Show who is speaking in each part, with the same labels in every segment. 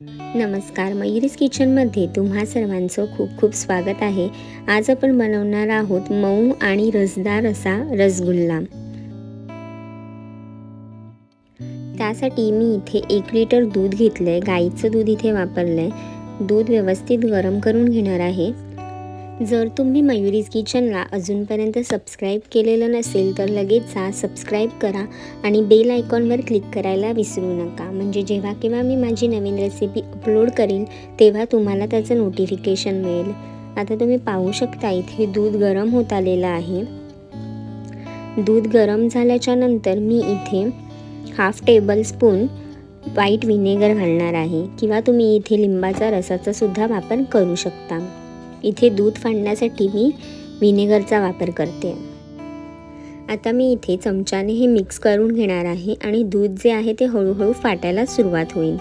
Speaker 1: नमस्कार, मयुरीज किचनमध्ये तुम्हा सर्वांचं खूप खूप स्वागत आहे। आज आपण बनवणार आहोत मऊ आणि रसदार असा रसगुल्ला। त्यासाठी मी इथे 1 लिटर दूध घेतलंय, गाईचं दूध इथे वापरलंय। दूध व्यवस्थित गरम करून घेणार आहे। जर तुम्ही मयुरीज किचनला अजूनपर्यंत सबस्क्राइब केलेलं नसेल तर लगेच सबस्क्राइब करा आणि बेल आयकॉनवर क्लिक करायला विसरू नका, म्हणजे जेव्हा केव्हा मी माझी नवीन रेसिपी अपलोड करीन तेव्हा तुम्हाला त्याचं नोटिफिकेशन मिळेल। आता तुम्ही पाहू शकता इथे दूध गरम होत आलेलं आहे। दूध गरम झाल्याच्या नंतर मी इथे half table spoon white vinegar घालणार आहे, किंवा तुम्ही इथे लिंबाचा रसाचा सुद्धा वापर करू शकता। इथे दूध फाडण्यासाठी मी व्हिनेगरचा वापर करते। आता मी इथे चमच्याने हे मिक्स करून घेणार आहे आणि दूध जे आहे ते हळूहळू फाटायला सुरुवात होईल।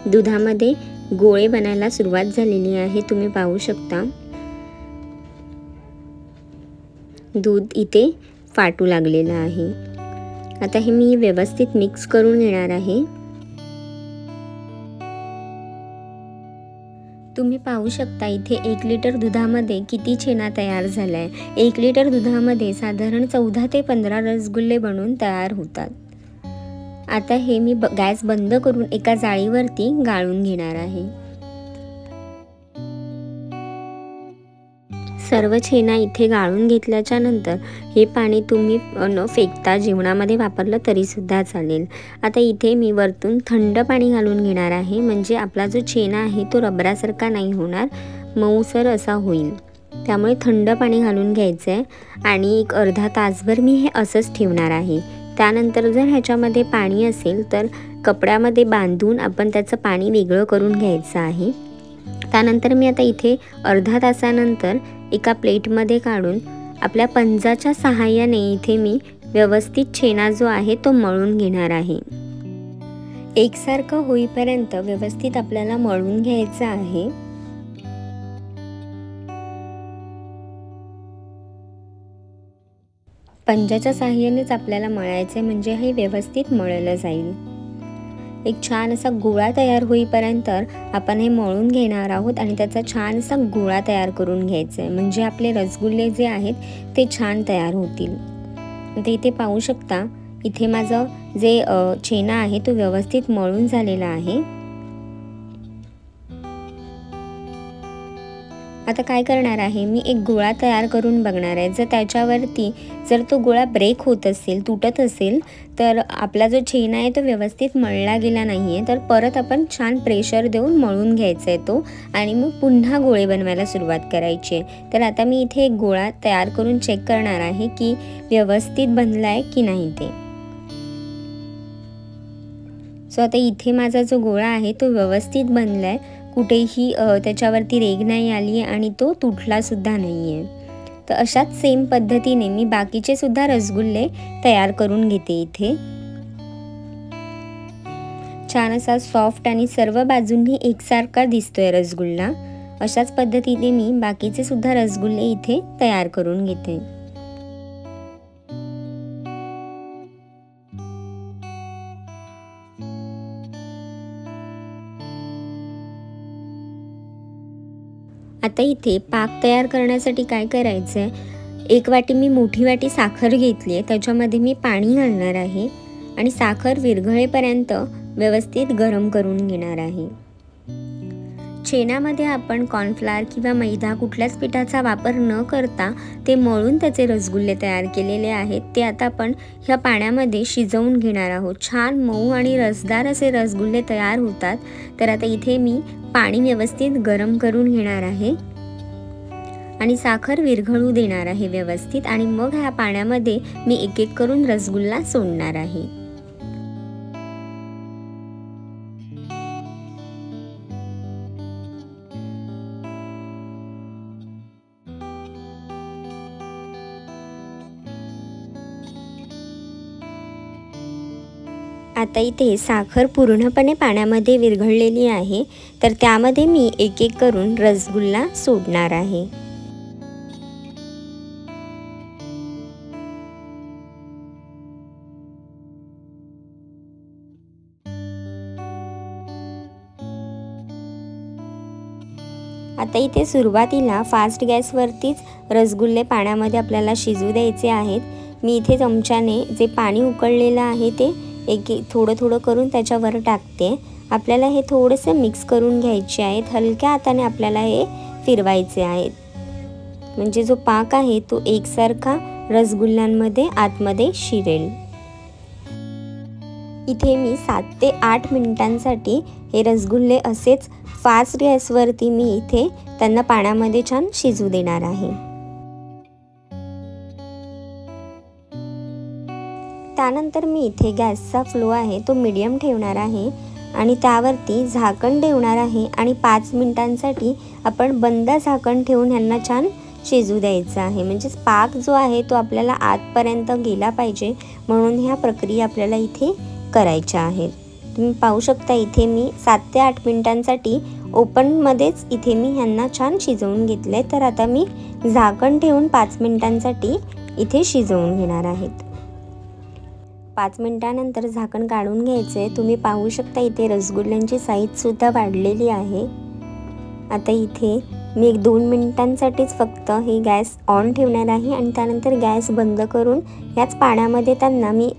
Speaker 1: दुधामध्ये गोळे बनायला सुरुवात झालेली आहे, तुम्ही पाहू शकता। दूध इथे फाटू लागलेलं आहे। आता हे मी व्यवस्थित मिक्स करून घेणार आहे। तुम्ही पाहू शकता इथे 1 लिटर दुधामध्ये किती छेना तयार झालाय। 1 लिटर दुधामध्ये साधारण 14 ते 15 रसगुल्ले बनून तयार होतात। आता हे मी गॅस बंद करून एका जाळीवरती गाळून घेणार आहे। सर्व छेना इथे गाळून घेतल्याच्या नंतर हे पाणी तुम्ही न फेकता जेवणामध्ये वापरलं तरी सुद्धा चालेल। आता इथे मी वरतून थंड पाणी घालून घेणार आहे, म्हणजे आपला जो छेना आहे तो रबरासारखा नाही होणार, मऊसर असा होईल। त्यामुळे थंड पाणी घालून घ्यायचं आहे आणि एक अर्धा तासभर मी हे असंच ठेवणार आहे। त्यानंतर जर ह्याच्यामध्ये पाणी असेल तर कपड्यामध्ये बांधून आपण त्याचं पाणी वेगळं करून घ्यायचं आहे। त्यानंतर मी आता इथे अर्धा तासानंतर एका प्लेटमध्ये काढून आपल्या पंजाच्या सहाय्याने इथे मी व्यवस्थित छेना जो आहे तो मळून घेणार आहे। एकसारखं होईपर्यंत व्यवस्थित आपल्याला मळून घ्यायचं आहे। पंजाच्या सहाय्यानेच आपल्याला मळायचे, म्हणजे हे व्यवस्थित मळलं जाईल। एक छान असा गोळा तयार होईपर्यंत आपण हे मळून घेणार आहोत आणि त्याचा छान असा गोळा तयार करून घ्यायचा आहे, म्हणजे आपले रसगुल्ले जे आहेत ते छान तयार होतील। आता इथे पाहू शकता इथे माझं जे छेना आहे तो व्यवस्थित मळून झालेला आहे। आता काय करणार आहे, मी एक गोळा तयार करून बघणार आहे। जर त्याच्यावरती जर तो गोळा ब्रेक होत असेल, तुटत असेल, तर आपला जो छेना आहे तो व्यवस्थित मळला गेला नाही आहे, तर परत आपण छान प्रेशर देऊन मळून घ्यायचा आहे तो, आणि मग पुन्हा गोळे बनवायला सुरुवात करायची आहे। तर आता मी इथे एक गोळा तयार करून चेक करणार आहे की व्यवस्थित बनला आहे की नाही ते। सो आता इथे माझा जो गोळा आहे तो व्यवस्थित बनला आहे, कुठेही त्याच्यावरती रेघ नाही आली आहे आणि तो तुटला सुद्धा नाही आहे। तर अशाच सेम पद्धतीने मी बाकीचे सुद्धा रसगुल्ले तयार करून घेते। इथे छान असा सॉफ्ट आणि सर्व बाजूंनी एकसारखा दिसतोय रसगुल्ला। अशाच पद्धतीने मी बाकीचे सुद्धा रसगुल्ले इथे तयार करून घेते। आता इथे पाक तयार करण्यासाठी काय करायचं आहे, 1 वाटी मी मोठी वाटी साखर घेतली आहे, त्याच्यामध्ये मी पाणी घालणार आहे आणि साखर विरघळेपर्यंत व्यवस्थित गरम करून घेणार आहे। छेन्यामध्ये आपण कॉर्नफ्लॉवर किंवा मैदा कुठल्याच पिठाचा वापर न करता ते मळून त्याचे रसगुल्ले तयार केलेले आहेत, ते आता आपण ह्या पाण्यामध्ये शिजवून घेणार आहोत। छान मऊ आणि रसदार असे रसगुल्ले तयार होतात। तर आता इथे मी पाणी व्यवस्थित गरम करून घेणार आहे आणि साखर विरघळू देणार आहे व्यवस्थित, आणि मग ह्या पाण्यामध्ये मी एक एक करून रसगुल्ला सोडणार आहे। आता इथे साखर पूर्णपणे पाण्यामध्ये विरघळलेली आहे, तर त्यामध्ये मी एक एक करून रसगुल्ला सोडणार आहे। आता इथे सुरुवातीला फास्ट गॅसवरतीच रसगुल्ले पाण्यामध्ये आपल्याला शिजू द्यायचे आहेत. मी इथे चमच्याने जे पाणी उकळलेलं आहे ते थोडं थोडं करून त्याच्यावर टाकते. आपल्याला हे थोडंसं मिक्स करून घ्यायचे आहेत. हलक्या हाताने आपल्याला हे फिरवायचे आहेत, म्हणजे जो पाक आहे तो एकसारखा रसगुल्ल्यांमध्ये आतमध्ये शिरेल. इथे मी 7 ते 8 मिनिटांसाठी हे रसगुल्ले असेच फास्ट गॅसवरती मी इथे त्यांना पाण्यामध्ये छान शिजू देणार आहे. त्यानंतर मी इथे गॅसचा फ्लो आहे तो मीडियम ठेवणार आहे आणि त्यावरती झाकण ठेवणार आहे आणि 5 मिनिटांसाठी आपण बंद झाकण ठेवून ह्यांना छान शिजू द्यायचं आहे. म्हणजेच पाक जो आहे तो आपल्याला आतपर्यंत गेला पाहिजे, म्हणून ह्या प्रक्रिया आपल्याला इथे करायच्या आहेत. तुम्ही पाहू शकता इथे मी 7 ते 8 मिनिटांसाठी ओपनमध्येच इथे मी ह्यांना छान शिजवून घेतले. तर आता मी झाकण ठेवून 5 मिनिटांसाठी इथे शिजवून घेणार आहेत. 5 मिनिटानंतर झाकण काढून घ्यायचे. तुम्ही पाहू शकता इथे रसगुल्ल्यांची साईजसुद्धा वाढलेली आहे. आता इथे मी 1-2 मिनिटांसाठीच फक्त ही गॅस ऑन ठेवणार आहे आणि त्यानंतर गॅस बंद करून याच पाण्यामध्ये त्यांना मी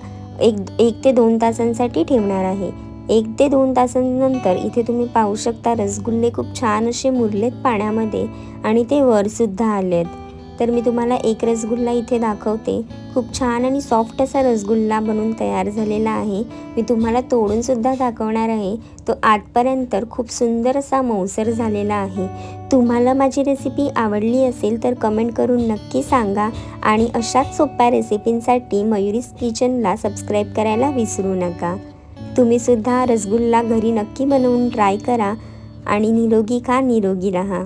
Speaker 1: 1 ते 2 तासांसाठी ठेवणार आहे. 1 ते 2 तासांनंतर इथे तुम्ही पाहू शकता रसगुल्ले खूप छान असे मुरलेत पाण्यामध्ये आणि ते वरसुद्धा आलेत. तर मी तुम्हाला एक रसगुल्ला इथे दाखवते. खूप छान आणि सॉफ्ट असा रसगुल्ला बनून तयार झालेला आहे. मी तुम्हाला तोडूनसुद्धा दाखवणार आहे. तो आतपर्यंत खूप सुंदर असा मऊसर झालेला आहे. तुम्हाला माझी रेसिपी आवडली असेल तर कमेंट करून नक्की सांगा आणि अशाच सोप्या रेसिपींसाठी मयुरीज किचनला सबस्क्राईब करायला विसरू नका. तुम्हीसुद्धा रसगुल्ला घरी नक्की बनवून ट्राय करा आणि निरोगी खा, निरोगी राहा.